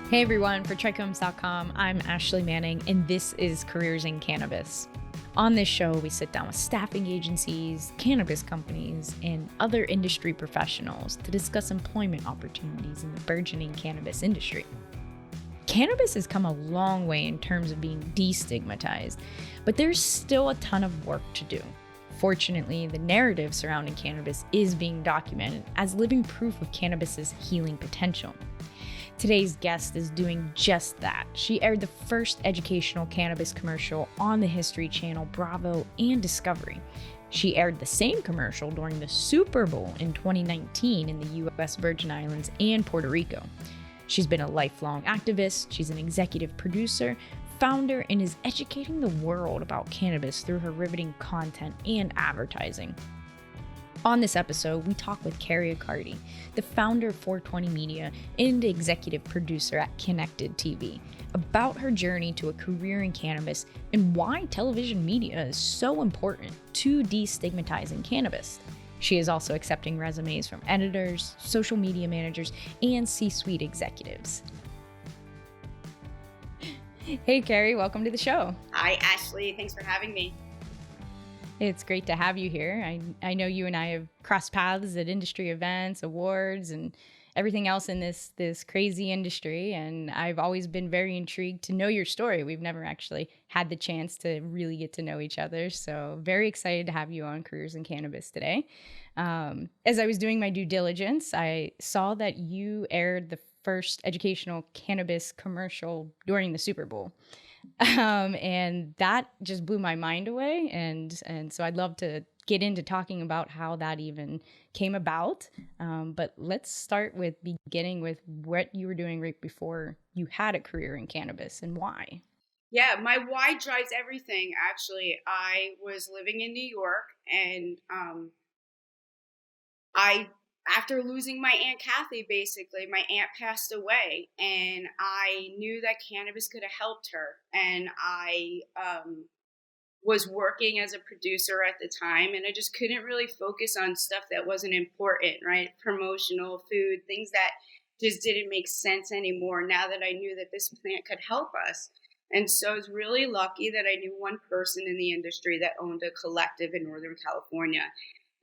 Hey everyone, for trichomes.com, I'm Ashley Manning, and this is Careers in Cannabis. On this show, we sit down with staffing agencies, cannabis companies, and other industry professionals to discuss employment opportunities in the burgeoning cannabis industry. Cannabis has come a long way in terms of being destigmatized, but there's still a ton of work to do. Fortunately, the narrative surrounding cannabis is being documented as living proof of cannabis's healing potential. Today's guest is doing just that. She aired the first educational cannabis commercial on the History Channel, Bravo, and Discovery. She aired the same commercial during the Super Bowl in 2019 in the U.S. Virgin Islands and Puerto Rico. She's been a lifelong activist, she's an executive producer, founder, and is educating the world about cannabis through her riveting content and advertising. On this episode, we talk with Kerri Accardi, the founder of 420 Media and executive producer at Cannected TV, about her journey to a career in cannabis and why television media is so important to destigmatizing cannabis. She is also accepting resumes from editors, social media managers, and C-suite executives. Hey, Kerri, welcome to the show. Hi, Ashley. Thanks for having me. It's great to have you here. I know you and I have crossed paths at industry events, awards, and everything else in this crazy industry. And I've always been very intrigued to know your story. We've never actually had the chance to really get to know each other. So very excited to have you on Careers in Cannabis today. As I was doing my due diligence, I saw that you aired the first educational cannabis commercial during the Super Bowl. And that just blew my mind away. And so I'd love to get into talking about how that even came about. But let's start with beginning with what you were doing right before you had a career in cannabis and why. Yeah, my why drives everything, actually. I was living in New York and after losing my Aunt Kathy, basically, my aunt passed away, and I knew that cannabis could have helped her. And I was working as a producer at the time, and I just couldn't really focus on stuff that wasn't important, right? Promotional, food, things that just didn't make sense anymore now that I knew that this plant could help us. And so I was really lucky that I knew one person in the industry that owned a collective in Northern California.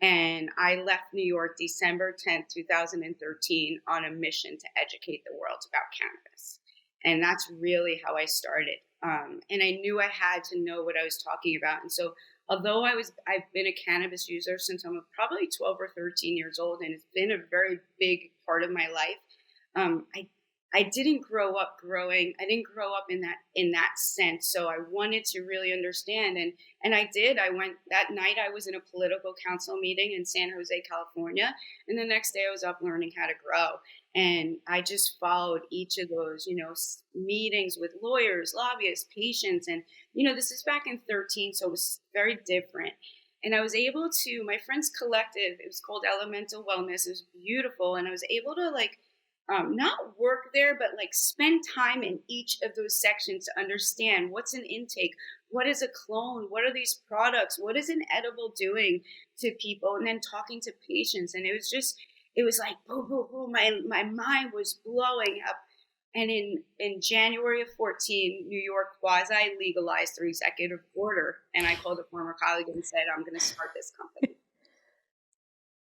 And I left New York December 10th, 2013 on a mission to educate the world about cannabis. And that's really how I started. And I knew I had to know what I was talking about. And so although I've been a cannabis user since I'm probably 12 or 13 years old, and it's been a very big part of my life, I didn't grow up in that sense. So I wanted to really understand. And I did. I went that night. I was in a political council meeting in San Jose, California. And the next day I was up learning how to grow. And I just followed each of those, meetings with lawyers, lobbyists, patients. And, this is back in 13. So it was very different. And I was able to, my friend's collective, it was called Elemental Wellness. It was beautiful. And I was able to not work there, but spend time in each of those sections to understand what's an intake, what is a clone, what are these products, what is an edible doing to people, and then talking to patients. And it was like, boom, boom, boom. My mind was blowing up. And in January of 14, New York quasi legalized the executive order. And I called a former colleague and said, I'm going to start this company.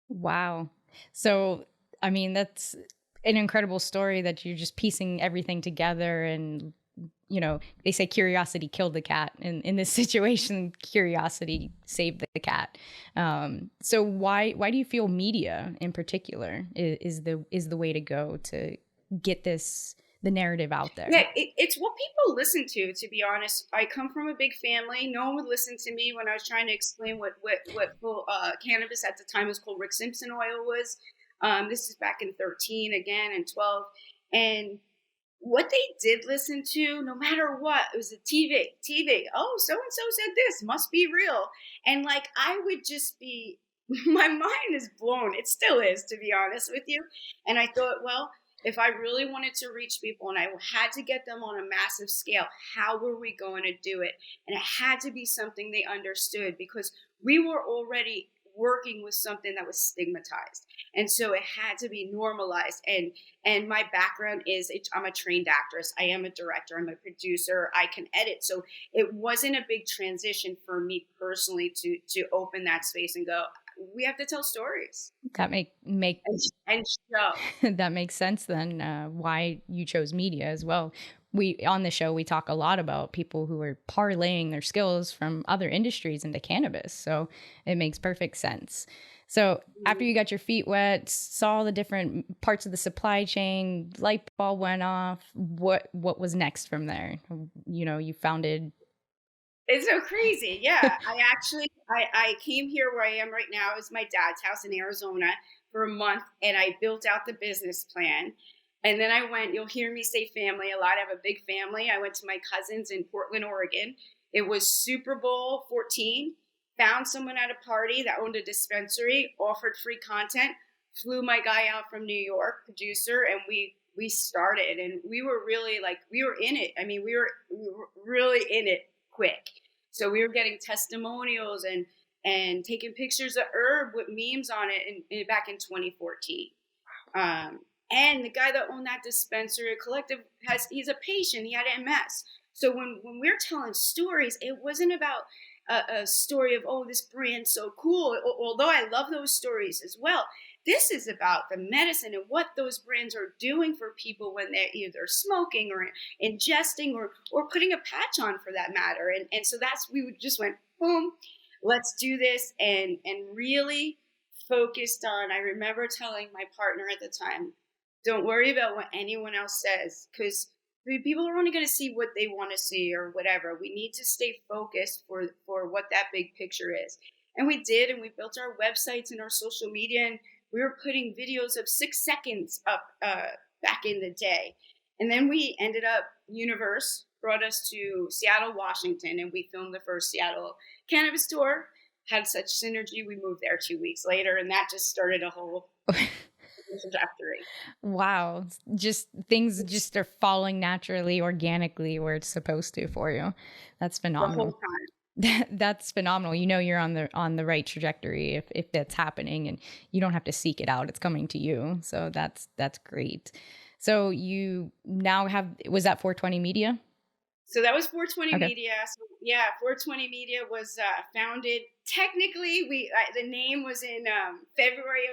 Wow. So, I mean, that's an incredible story that you're just piecing everything together. And, they say curiosity killed the cat. And in this situation, curiosity saved the cat. So why do you feel media in particular is the way to go to get the narrative out there? Yeah, it's what people listen to be honest. I come from a big family. No one would listen to me when I was trying to explain what cannabis at the time was called Rick Simpson oil was. This is back in 13 again and 12. And what they did listen to, no matter what, it was the TV. Oh, so-and-so said this, must be real. And I would just be, my mind is blown. It still is, to be honest with you. And I thought, well, if I really wanted to reach people and I had to get them on a massive scale, how were we going to do it? And it had to be something they understood, because we were already working with something that was stigmatized. And so it had to be normalized. And my background is I'm a trained actress. I am a director. I'm a producer. I can edit. So it wasn't a big transition for me personally to open that space and go, we have to tell stories. That make and show. that makes sense then, why you chose media as well. We on the show we talk a lot about people who are parlaying their skills from other industries into cannabis, so it makes perfect sense. So after you got your feet wet, saw the different parts of the supply chain, light bulb went off, what was next from there? You founded. It's so crazy. Yeah. I came here where I am right now. Is my dad's house in Arizona for a month, and I built out the business plan. And then I went, you'll hear me say family a lot. I have a big family. I went to my cousins in Portland, Oregon. It was Super Bowl 14. Found someone at a party that owned a dispensary, offered free content, flew my guy out from New York, producer, and we started. And we were really we were in it. I mean, we were really in it quick. So we were getting testimonials and taking pictures of herb with memes on it back in 2014. And the guy that owned that dispensary collective he's a patient. He had MS. So when we're telling stories, it wasn't about a story of, oh, this brand's so cool. Although I love those stories as well. This is about the medicine and what those brands are doing for people when they're either smoking or ingesting or putting a patch on, for that matter. And so we just went, boom, let's do this, and really focused on, I remember telling my partner at the time, don't worry about what anyone else says, because people are only going to see what they want to see or whatever. We need to stay focused for what that big picture is. And we did, and we built our websites and our social media, and we were putting videos of 6 seconds up back in the day. And then we ended up, Universe brought us to Seattle, Washington, and we filmed the first Seattle cannabis tour. Had such synergy, we moved there 2 weeks later, and that just started a whole trajectory. Wow. Just things just are falling naturally, organically where it's supposed to for you. That's phenomenal. The whole time. That's phenomenal. You're on the right trajectory if that's happening, and you don't have to seek it out. It's coming to you. So that's great. So you now was that 420 Media? So that was 420 Media. So yeah, 420 Media was founded. Technically, the name was in February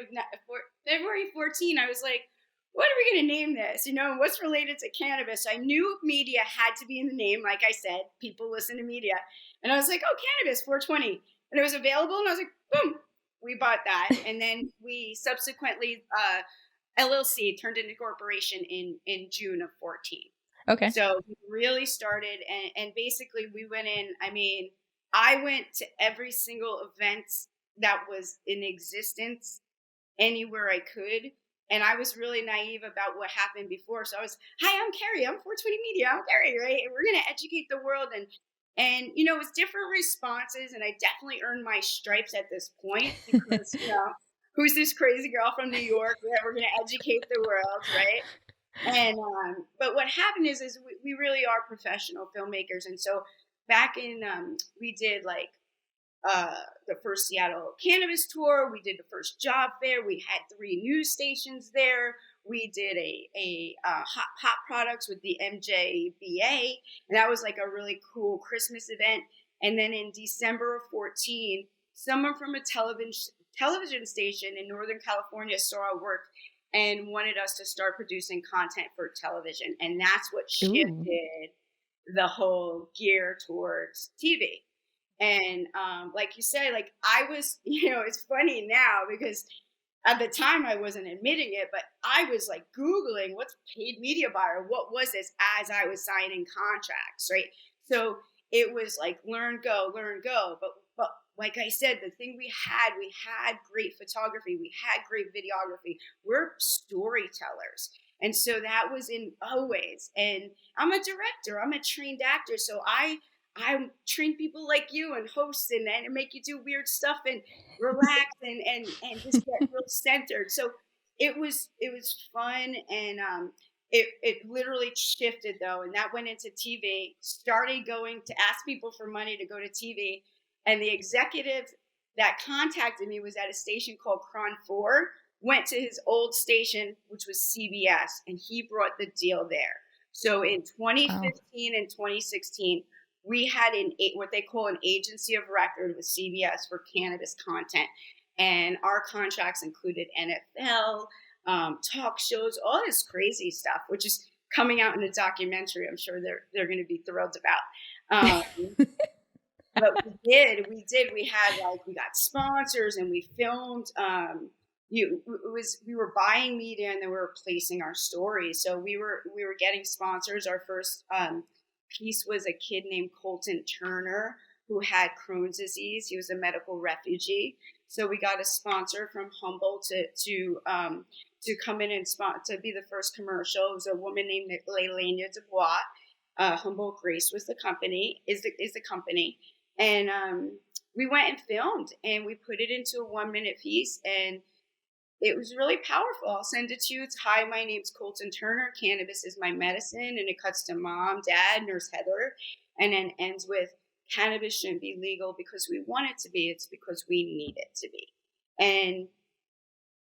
14. I was like, what are we going to name this? What's related to cannabis? I knew media had to be in the name. Like I said, people listen to media. And I was like, oh, Cannabis 420. And it was available. And I was like, boom, we bought that. And then we subsequently, LLC turned into corporation in June of 14. Okay. So we really started, and basically we went in. I mean, I went to every single event that was in existence anywhere I could. And I was really naive about what happened before. So I was, hi, I'm Kerri. I'm 420 Media. I'm Kerri, right? And we're going to educate the world. And it was different responses. And I definitely earned my stripes at this point because, who's this crazy girl from New York that we're going to educate the world, right? And but what happened is we really are professional filmmakers, and so back in we did the first Seattle cannabis tour. We did the first job fair. We had 3 news stations there. We did a hot products with the MJBA, and that was like a really cool Christmas event. And then in December of 14, someone from a television station in Northern California saw our work and wanted us to start producing content for television. And that's what shifted the whole gear towards TV. And like you said, I was, it's funny now because at the time I wasn't admitting it, but I was Googling what's paid media buyer? What was this as I was signing contracts, right? So it was learn, go. But like I said, the thing we had great photography. We had great videography. We're storytellers. And so that was in always. And I'm a director. I'm a trained actor. So I train people like you and host and make you do weird stuff and relax and just get real centered. So it was fun. And it literally shifted though. And that went into TV, started going to ask people for money to go to TV. And the executives that contacted me was at a station called Cron 4, went to his old station, which was CBS, and he brought the deal there. So in 2015 and 2016, we had what they call an agency of record with CBS for cannabis content. And our contracts included NFL, talk shows, all this crazy stuff, which is coming out in a documentary. I'm sure they're going to be thrilled about. But we got sponsors and we filmed. We were buying media and then we were placing our stories. So we were getting sponsors. Our first piece was a kid named Colton Turner who had Crohn's disease. He was a medical refugee. So we got a sponsor from Humboldt to come in and to be the first commercial. It was a woman named Leilania Dubois. Humboldt Grace was the company, is the company. And we went and filmed and we put it into a 1-minute piece and it was really powerful. I'll send it to you. It's, "Hi, my name's Colton Turner. Cannabis is my medicine." And it cuts to Mom, Dad, Nurse Heather, and then ends with, "Cannabis shouldn't be legal because we want it to be. It's because we need it to be." And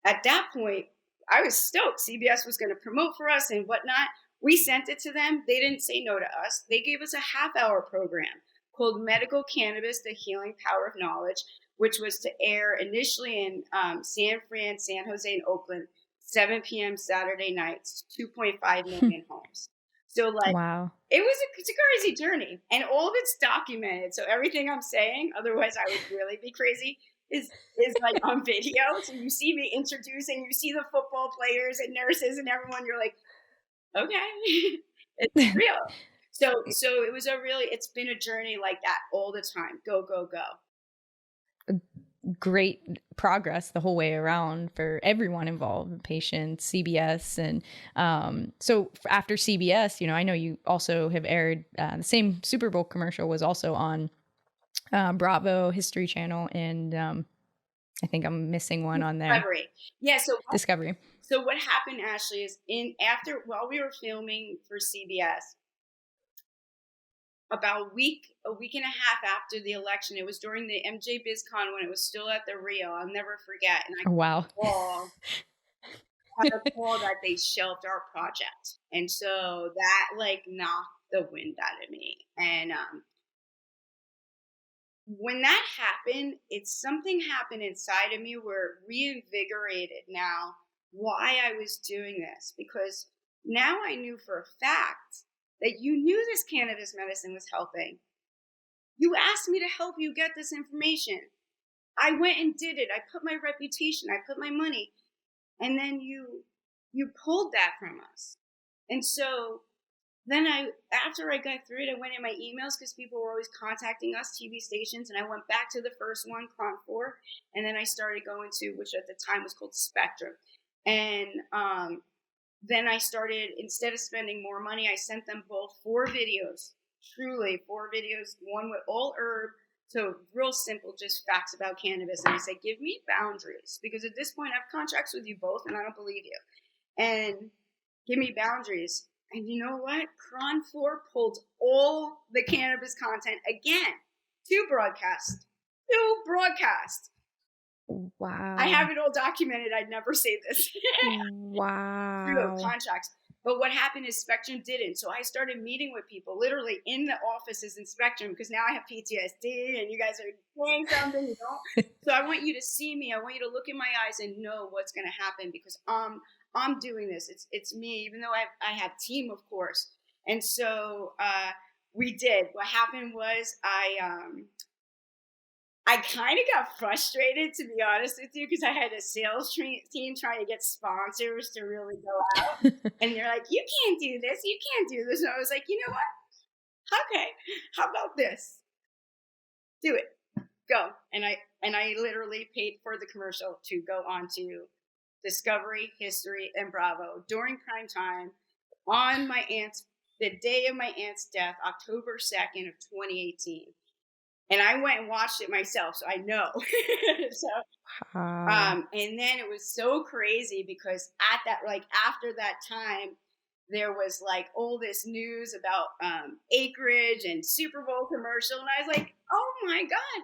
at that point, I was stoked. CBS was going to promote for us and whatnot. We sent it to them. They didn't say no to us. They gave us a half-hour program called Medical Cannabis, The Healing Power of Knowledge, which was to air initially in San Fran, San Jose, and Oakland, 7 p.m. Saturday nights, 2.5 million homes. So wow. It's a crazy journey, and all of it's documented. So everything I'm saying, otherwise I would really be crazy, is like on video. So you see me introducing, you see the football players and nurses and everyone. You're like, okay, it's real. So it's been a journey like that all the time. Go, go, go. Great progress the whole way around for everyone involved, patients, CBS. And so after CBS, I know you also have aired the same Super Bowl commercial was also on Bravo, History Channel, and I think I'm missing one on there. Discovery. Yeah, Discovery. So what happened, Ashley, is while we were filming for CBS, about a week and a half after the election, it was during the MJ BizCon when it was still at the Rio. I'll never forget. And I had a call that they shelved our project, and so that knocked the wind out of me. And when that happened, something happened inside of me where it reinvigorated now why I was doing this, because now I knew for a fact that you knew this cannabis medicine was helping. You asked me to help you get this information. I went and did it. I put my reputation, I put my money, and then you pulled that from us. And so then after I got through it, I went in my emails because people were always contacting us, TV stations, and I went back to the first one, Cron 4, and then I started going to, which at the time was called Spectrum. And then I started, instead of spending more money, I sent them both 4 videos, truly 4 videos, one with all herb, so real simple, just facts about cannabis. And I said, give me boundaries, because at this point I have contracts with you both and I don't believe you. And give me boundaries. And you know what? Cron 4 pulled all the cannabis content again. 2 broadcasts. Wow. I have it all documented. I'd never say this. Wow. Through contracts. But what happened is Spectrum didn't. So I started meeting with people literally in the offices in Spectrum, because now I have PTSD and you guys are doing something, So I want you to see me. I want you to look in my eyes and know what's going to happen, because I'm doing this. It's me, even though I have team, of course. And so we did. What happened was I kind of got frustrated, to be honest with you, because I had a sales team trying to get sponsors to really go out. And they're like, you can't do this. You can't do this. And I was like, you know what? Okay, how about this? Do it. Go. And I literally paid for the commercial to go on to Discovery, History, and Bravo during prime time on the day of my aunt's death, October 2nd of 2018. And I went and watched it myself, so I know. And then it was so crazy because after that time, there was all this news about acreage and Super Bowl commercial, and I was like, oh my God,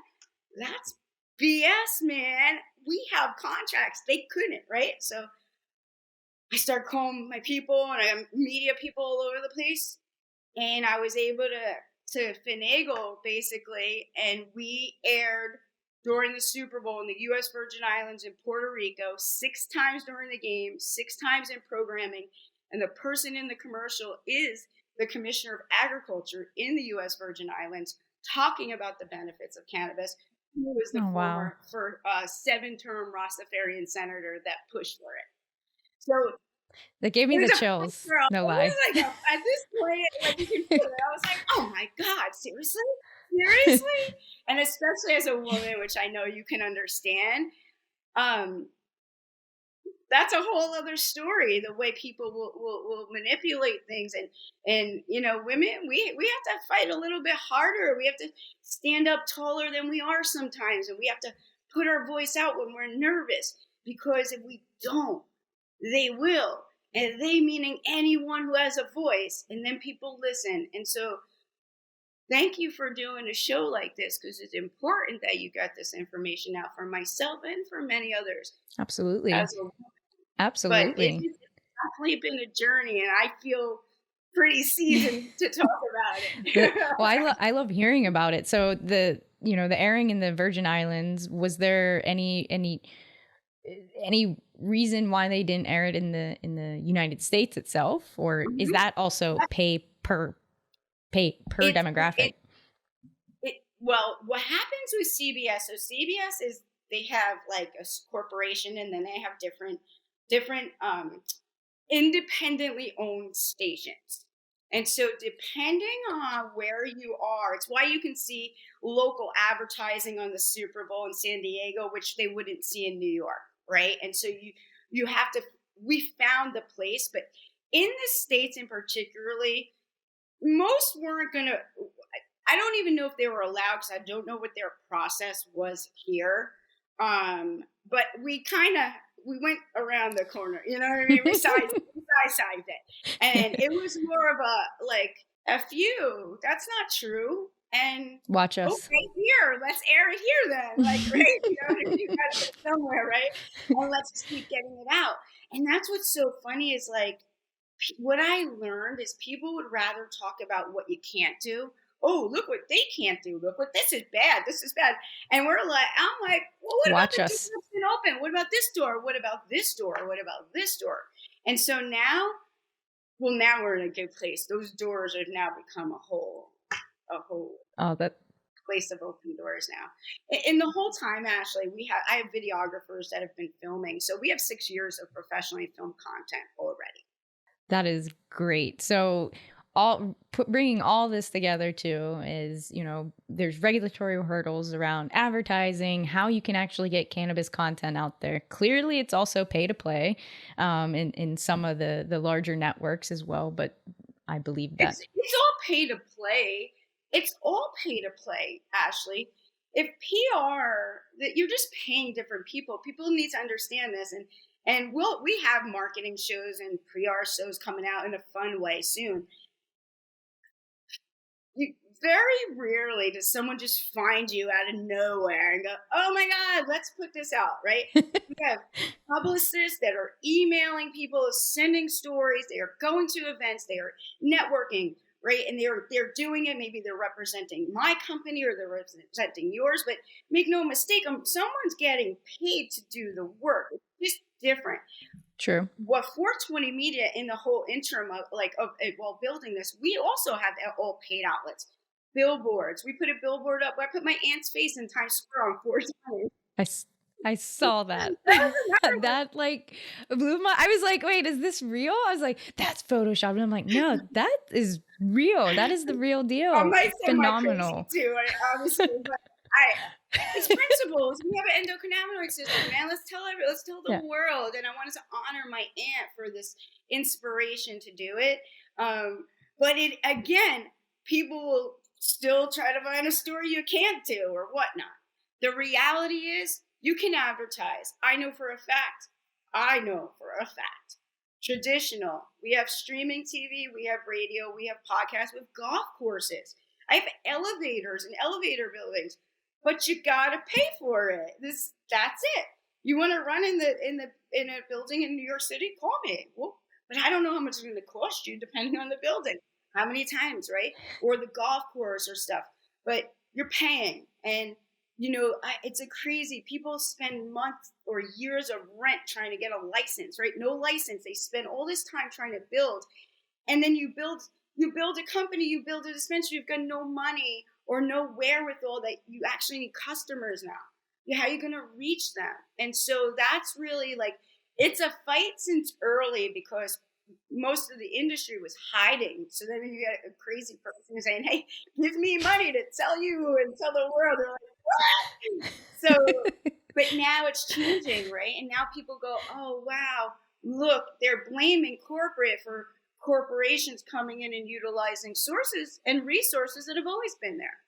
that's BS, man. We have contracts. They couldn't, right? So I start calling my people and I have media people all over the place. And I was able to finagle basically. And we aired during the Super Bowl in the U.S. Virgin Islands and Puerto Rico 6 times during the game, 6 times in programming. And the person in the commercial is the Commissioner of Agriculture in the U.S. Virgin Islands talking about the benefits of cannabis, who was the former 7-term Rastafarian senator that pushed for it. So that gave me the chills. No lie. At this point, like you can feel it. I was like, oh my God, seriously? And especially as a woman, which I know you can understand, that's a whole other story, the way people will manipulate things. And you know, women, we have to fight a little bit harder. We have to stand up taller than we are sometimes. And we have to put our voice out when we're nervous, because if we don't, they will. And they meaning anyone who has a voice, and then people listen. And so thank you for doing a show like this, because it's important that you got this information out for myself and for many others. Absolutely. Absolutely. But it's definitely been a journey, and I feel pretty seasoned to talk about it. Well, I love hearing about it. So the airing in the Virgin Islands, was there any reason why they didn't air it in the United States itself, or is that also pay per demographic? Well, what happens with CBS? So CBS is, they have like a corporation, and then they have different independently owned stations. And so depending on where you are, it's why you can see local advertising on the Super Bowl in San Diego, which they wouldn't see in New York, right? And so you have to, we found the place, but in the States in particularly, most weren't going to, I don't even know if they were allowed, because I don't know what their process was here. But we went around the corner, you know what I mean? We sized it. And it was more of a, like, F you, that's not true. And watch us. Okay, here, let's air it here then. Like, right? You know, you got it somewhere, right? And let's just keep getting it out. And that's what's so funny is, like, what I learned is people would rather talk about what you can't do. Oh, look what they can't do. Look what this is bad. This is bad. And I'm like, well, what about the door that's been open? What about this door? What about this door? What about this door? And so now we're in a good place. Those doors have now become a whole place of open doors now. And the whole time, Ashley, I have videographers that have been filming. So we have 6 years of professionally filmed content already. That is great. So bringing all this together too is, there's regulatory hurdles around advertising, how you can actually get cannabis content out there. Clearly, it's also pay to play in some of the larger networks as well. But I believe that it's all pay to play. It's all pay to play, Ashley. If PR, that you're just paying different people. People need to understand this, and we have marketing shows and PR shows coming out in a fun way soon. Very rarely does someone just find you out of nowhere and go, oh my God, let's put this out, right? We have publicists that are emailing people, sending stories, they are going to events, they are networking, right? And they're doing it, maybe they're representing my company or they're representing yours, but make no mistake, someone's getting paid to do the work. It's just different. True. What 420 Media in the whole interim while building this, we also have all paid outlets, billboards. We put a billboard up. I put my aunt's face in Times Square on 420. I saw that. That like blew my. I was like, wait, is this real? I was like, that's Photoshopped. And I'm like, no, that is real. That is the real deal. I might say phenomenal. My crazy too, obviously, but it's principles. We have an endocannabinoid system, man. Let's tell the world. And I wanted to honor my aunt for this inspiration to do it. But it, again, people will still try to find a story you can't do or whatnot. The reality is you can advertise. I know for a fact. Traditional. We have streaming TV. We have radio. We have podcasts with golf courses. I have elevators and elevator buildings. but you gotta pay for it. That's it. You want to run in a building in New York City? Call me. Well, but I don't know how much it's going to cost you, depending on the building, how many times, right? Or the golf course or stuff. But you're paying, and it's a crazy. People spend months or years of rent trying to get a license, right? No license. They spend all this time trying to build, and then you build a company, you build a dispensary. You've got no money or no wherewithal that you actually need customers now. How are you going to reach them? And so that's really like, it's a fight since early, because most of the industry was hiding. So then you get a crazy person saying, hey, give me money to tell you and tell the world. They're like, what? So, but now it's changing, right? And now people go, oh, wow, look, they're blaming corporate for corporations coming in and utilizing sources and resources that have always been there.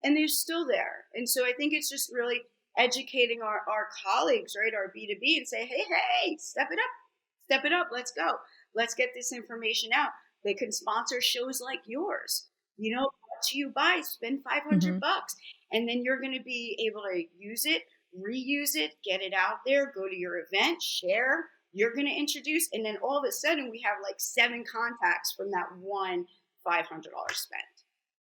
And they're still there. And so I think it's just really educating our colleagues, right, our B2B, and say, hey, step it up, let's go. Let's get this information out. They can sponsor shows like yours. What do you buy? Spend $500 bucks. And then you're going to be able to use it, reuse it, get it out there, go to your event, share. You're going to introduce, and then all of a sudden we have like 7 contacts from that one $500 spent.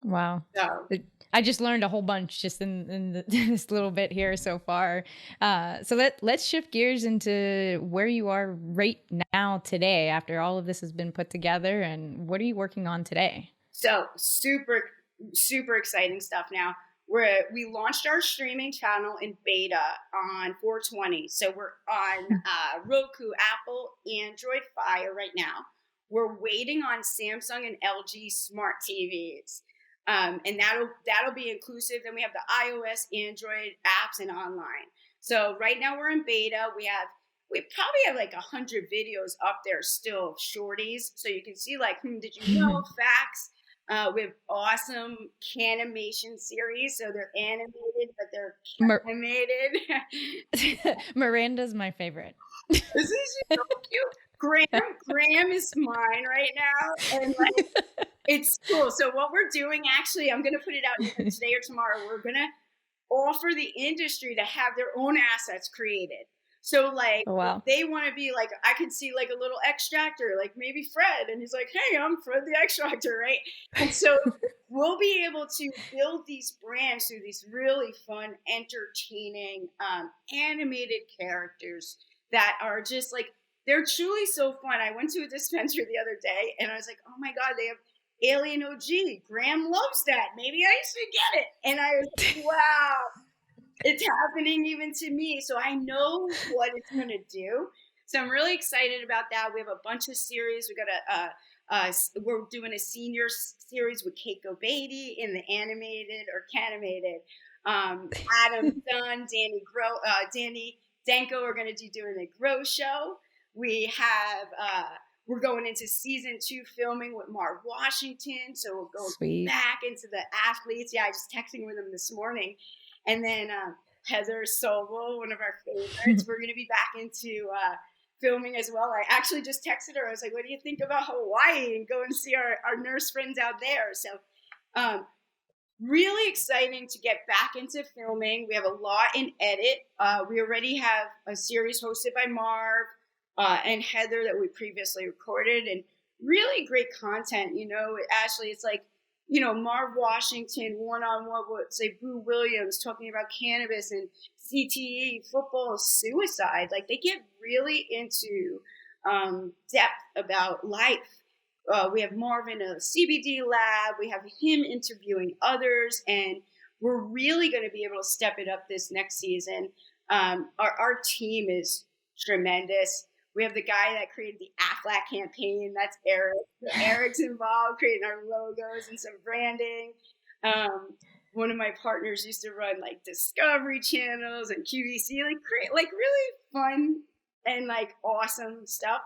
Wow. So I just learned a whole bunch just in this little bit here so far. So let's shift gears into where you are right now today after all of this has been put together, and what are you working on today? So super, super exciting stuff now. We launched our streaming channel in beta on 4/20. So we're on Roku, Apple, Android, Fire right now. We're waiting on Samsung and LG smart TVs. And that'll be inclusive. Then we have the iOS, Android apps, and online. So right now we're in beta. We probably have like 100 videos up there still, shorties. So you can see like, did you know, facts. We have awesome Cannimation series. So they're animated, but they're animated. Miranda's my favorite. This is so cute. Graham is mine right now. And like, it's cool. So what we're doing, actually, I'm going to put it out either today or tomorrow. We're going to offer the industry to have their own assets created. So like, they want to be like, I could see like a little extractor, like maybe Fred, and he's like, hey, I'm Fred the extractor, right? And so we'll be able to build these brands through these really fun, entertaining, animated characters that are just like, they're truly so fun. I went to a dispensary the other day and I was like, oh my God, they have Alien OG. Graham loves that. Maybe I should get it. And I was like, wow, it's happening even to me. So I know what it's going to do. So I'm really excited about that. We have a bunch of series. We got we're doing a senior series with Keiko Beatty in the animated or Canimated. Adam Dunn, Danny Danko are going to be doing a Grow show. We have we're going into season 2 filming with Marv Washington. So we'll go back into the athletes. Yeah, I just texting with them this morning. And then Heather Sobel, one of our favorites, we're going to be back into filming as well. I actually just texted her. I was like, what do you think about Hawaii? And go and see our nurse friends out there. So really exciting to get back into filming. We have a lot in edit. We already have a series hosted by Marv and Heather that we previously recorded, and really great content. Ashley, it's like, Marv Washington one-on-one with, say, Boo Williams talking about cannabis and CTE, football, suicide. Like, they get really into depth about life. We have Marv in a CBD lab. We have him interviewing others, and we're really going to be able to step it up this next season. Our team is tremendous. We have the guy that created the Aflac campaign. That's Eric. Eric's involved creating our logos and some branding. One of my partners used to run like Discovery channels and QVC, like really fun and like awesome stuff,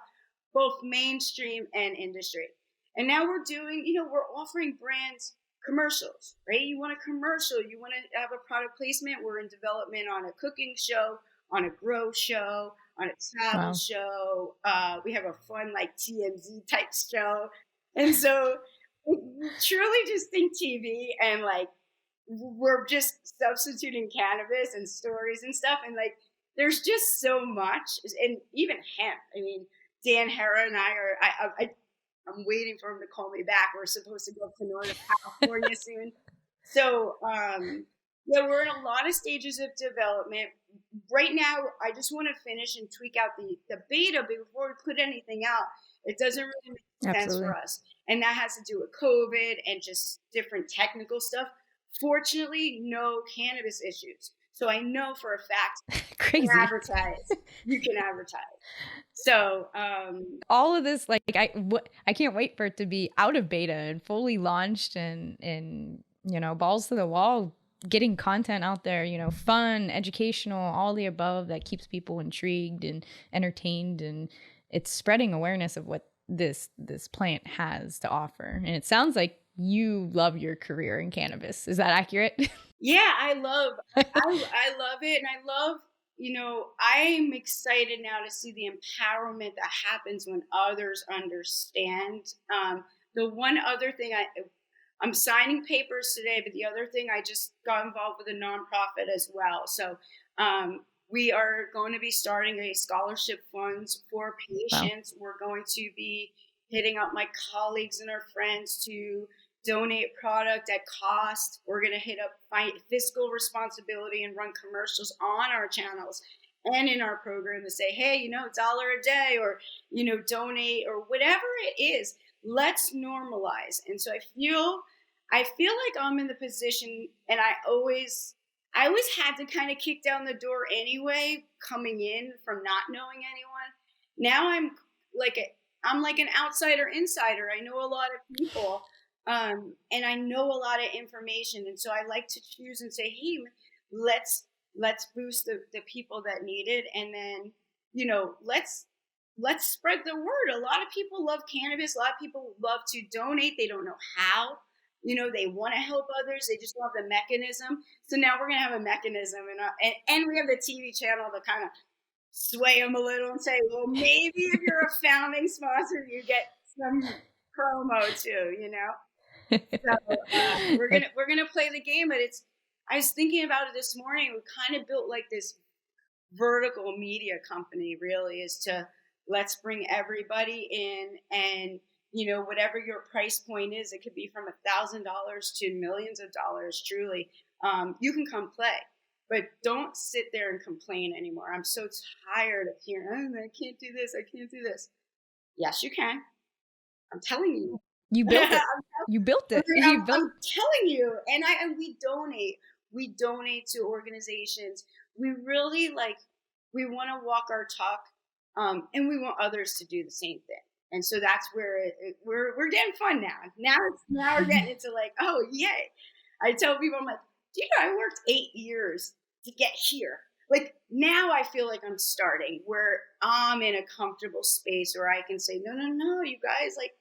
both mainstream and industry. And now we're doing, we're offering brands commercials, right? You want a commercial, you want to have a product placement. We're in development on a cooking show, on a grow show, on a travel show. We have a fun like TMZ type show. And so truly just think TV and like we're just substituting cannabis and stories and stuff. And like, there's just so much. And even hemp. I mean, Dan Hera and I'm waiting for him to call me back. We're supposed to go to Northern California soon. So, yeah, we're in a lot of stages of development. Right now, I just want to finish and tweak out the beta before we put anything out. It doesn't really make sense for us. And that has to do with COVID and just different technical stuff. Fortunately, no cannabis issues. So I know for a fact Crazy. You can advertise. So all of this, like I can't wait for it to be out of beta and fully launched and you know, balls to the wall, getting content out there, you know, fun, educational, all the above that keeps people intrigued and entertained, and it's spreading awareness of what this plant has to offer. And it sounds like you love your career in cannabis. Is that accurate? Yeah, I love it, and I love, you know, I'm excited now to see the empowerment that happens when others understand. The one other thing I'm signing papers today, but the other thing, I just got involved with a nonprofit as well. So we are going to be starting a scholarship funds for patients. Wow. We're going to be hitting up my colleagues and our friends to donate product at cost. We're going to hit up fiscal responsibility and run commercials on our channels and in our program to say, hey, you know, $1 a day, or, you know, donate, or whatever it is. Let's normalize. And so I feel like I'm in the position, and I always had to kind of kick down the door anyway, coming in from not knowing anyone. Now I'm like an outsider insider. I know a lot of people, and I know a lot of information. And so I like to choose and say, hey, let's boost the people that need it. And then, you know, let's spread the word. A lot of people love cannabis. A lot of people love to donate. They don't know how. You know, they want to help others. They just love the mechanism. So now we're going to have a mechanism, and we have the TV channel to kind of sway them a little and say, well, maybe if you're a founding sponsor, you get some promo too, you know? So we're gonna play the game. But I was thinking about it this morning. We kind of built like this vertical media company, really, is to let's bring everybody in, and you know, whatever your price point is, it could be from $1,000 to millions of dollars. Truly, you can come play, but don't sit there and complain anymore. I'm so tired of hearing, oh, I can't do this, I can't do this. Yes, you can. I'm telling you. You built it. You built it. I'm telling you. And we donate. We donate to organizations. We really we want to walk our talk, and we want others to do the same thing. And so that's where we're getting fun now. Now we're getting into like, oh yay! I tell people, I'm like, you know, I worked 8 years to get here. Like now I feel like I'm starting where I'm in a comfortable space where I can say, no, you guys, like,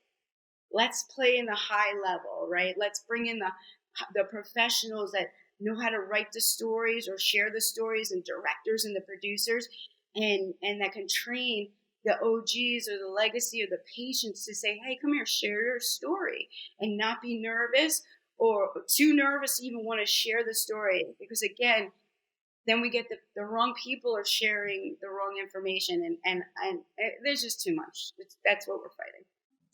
let's play in the high level, right? Let's bring in the professionals that know how to write the stories or share the stories, and directors and the producers, and that can train the OGs or the legacy or the patients to say, hey, come here, share your story, and not be nervous or too nervous to even want to share the story. Because again, then we get the wrong people are sharing the wrong information, and there's just too much. That's what we're fighting.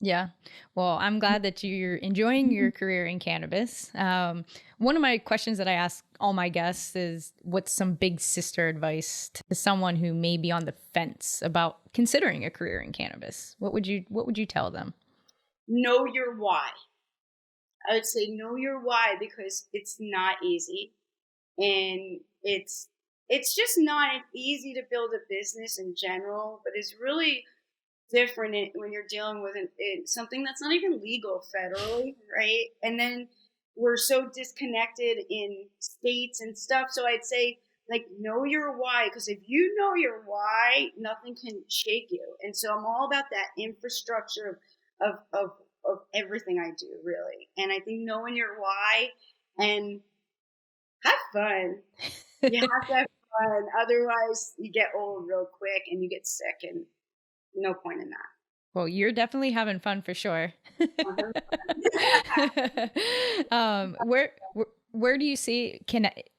Yeah. Well, I'm glad that you're enjoying your career in cannabis. One of my questions that I ask all my guests is, what's some big sister advice to someone who may be on the fence about considering a career in cannabis? What would you tell them? Know your why. I would say know your why, because it's not easy, and it's just not easy to build a business in general, but it's really different when you're dealing with something that's not even legal federally, right? And then we're so disconnected in states and stuff. So I'd say, like, know your why, because if you know your why, nothing can shake you. And so I'm all about that infrastructure of everything I do, really. And I think knowing your why, and have fun. You have to have fun. Otherwise, you get old real quick and you get sick, and no point in that. Well, you're definitely having fun for sure. where do you see,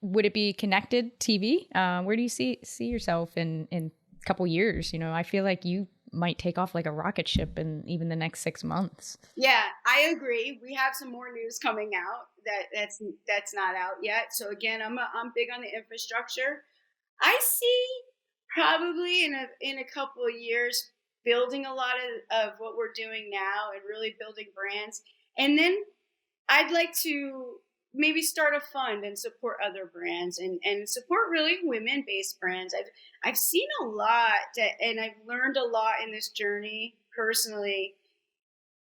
would it be Connected TV? Where do you see yourself in a couple years? I feel like you might take off like a rocket ship in even the next 6 months. Yeah, I agree. We have some more news coming out that's not out yet. So again, I'm big on the infrastructure. I see probably in a couple of years building a lot of what we're doing now and really building brands. And then I'd like to maybe start a fund and support other brands and support really women-based brands. I've seen a lot and I've learned a lot in this journey personally,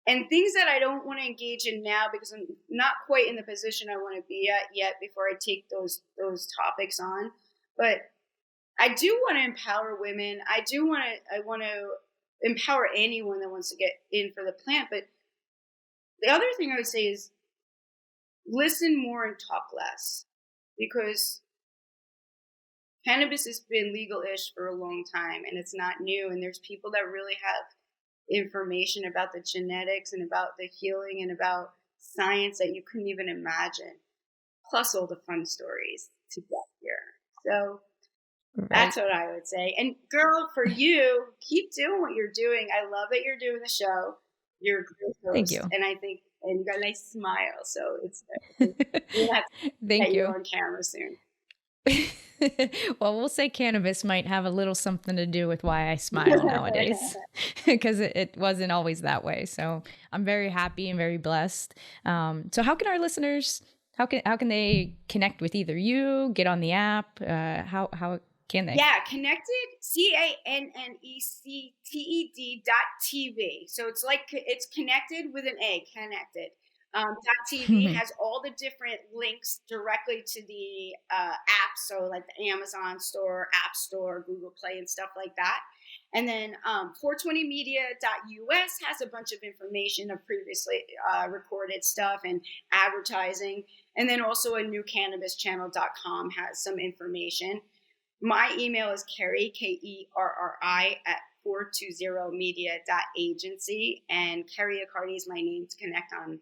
and things that I don't want to engage in now because I'm not quite in the position I want to be at yet before I take those topics on. But I do want to empower women. I want to empower anyone that wants to get in for the plant. But the other thing I would say is listen more and talk less, because cannabis has been legal-ish for a long time and it's not new. And there's people that really have information about the genetics and about the healing and about science that you couldn't even imagine, plus all the fun stories to get here. So that's what I would say. And girl, for you, keep doing what you're doing. I love that you're doing the show. You're a great host. Thank you. And I think, and you got a nice smile. So we'll have to Thank you on camera soon. Well, we'll say cannabis might have a little something to do with why I smile nowadays, because it wasn't always that way. So I'm very happy and very blessed. So how can our listeners, how can they connect with either you, get on the app? How can they? Yeah, Connected, CANNECTED.TV. So it's connected with an A, Connected. .tv has all the different links directly to the app, so like the Amazon store, App Store, Google Play, and stuff like that. And then 420media.us has a bunch of information of previously recorded stuff and advertising. And then also a newcannabischannel.com has some information. My email is Kerri, KERRI, at 420media.agency. And Kerri Accardi is my name to connect on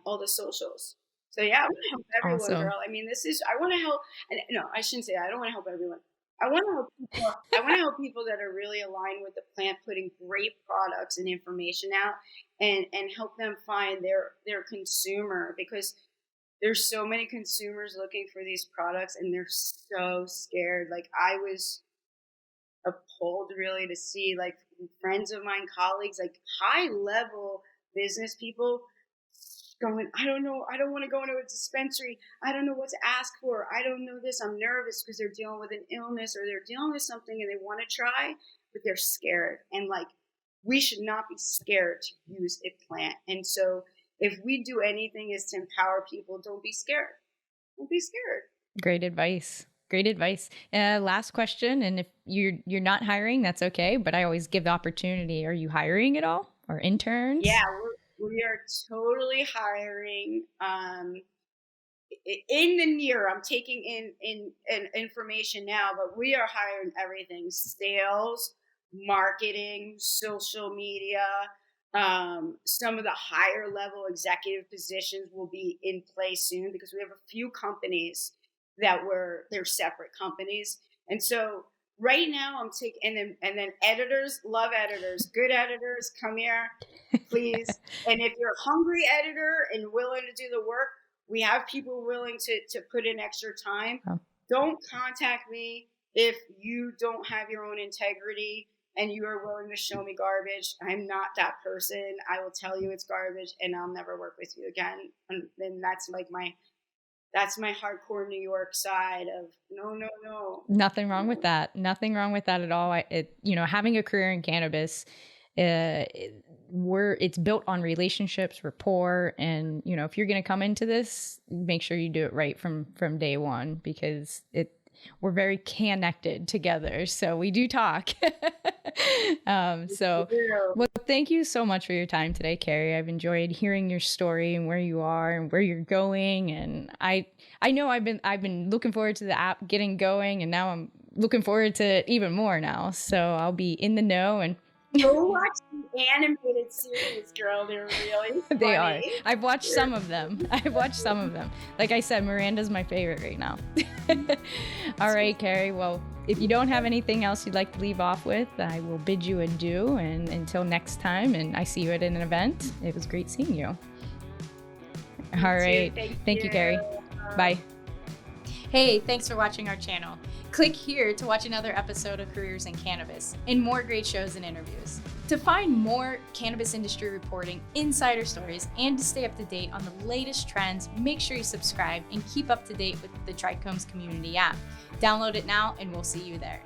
all the socials. So yeah, I want to help everyone, awesome. Girl. I mean, I want to help. No, I shouldn't say that. I don't want to help everyone. I want to help people. I want to help people that are really aligned with the plant, putting great products and information out, and help them find their consumer, because there's so many consumers looking for these products and they're so scared. Like, I was appalled really to see like friends of mine, colleagues, like high level business people going, I don't know, I don't want to go into a dispensary. I don't know what to ask for. I don't know this. I'm nervous because they're dealing with an illness or they're dealing with something and they want to try, but they're scared. And like, we should not be scared to use a plant. And so if we do anything is to empower people, don't be scared. Don't be scared. Great advice. Great advice. Last question. And if you're not hiring, that's okay. But I always give the opportunity. Are you hiring at all, or interns? Yeah, we are totally hiring. In the near, I'm taking in information now, but we are hiring everything: sales, marketing, social media. Some of the higher level executive positions will be in place soon, because we have a few companies they're separate companies. And so right now I'm taking, and then editors, love editors, good editors, come here, please. And if you're a hungry editor and willing to do the work, we have people willing to put in extra time. Oh. Don't contact me if you don't have your own integrity and you are willing to show me garbage. I'm not that person. I will tell you it's garbage and I'll never work with you again. And then that's like that's my hardcore New York side of no. Nothing wrong with that. Nothing wrong with that at all. Having a career in cannabis, it's built on relationships, rapport, and if you're going to come into this, make sure you do it right from day one, because we're very connected together. So we do talk. Well, thank you so much for your time today, Kerri. I've enjoyed hearing your story and where you are and where you're going. And I know I've been looking forward to the app getting going, and now I'm looking forward to it even more now. So I'll be in the know. And go watch animated series, girl. They're really funny. They are. I've watched some of them. Like I said, Miranda's my favorite right now. All right, Kerri. Well, if you don't have anything else you'd like to leave off with, I will bid you adieu. And until next time, and I see you at an event, it was great seeing you. All right. Thank you, Kerri. Bye. Hey, thanks for watching our channel. Click here to watch another episode of Careers in Cannabis and more great shows and interviews. To find more cannabis industry reporting, insider stories, and to stay up to date on the latest trends, make sure you subscribe and keep up to date with the Trichomes Community app. Download it now and we'll see you there.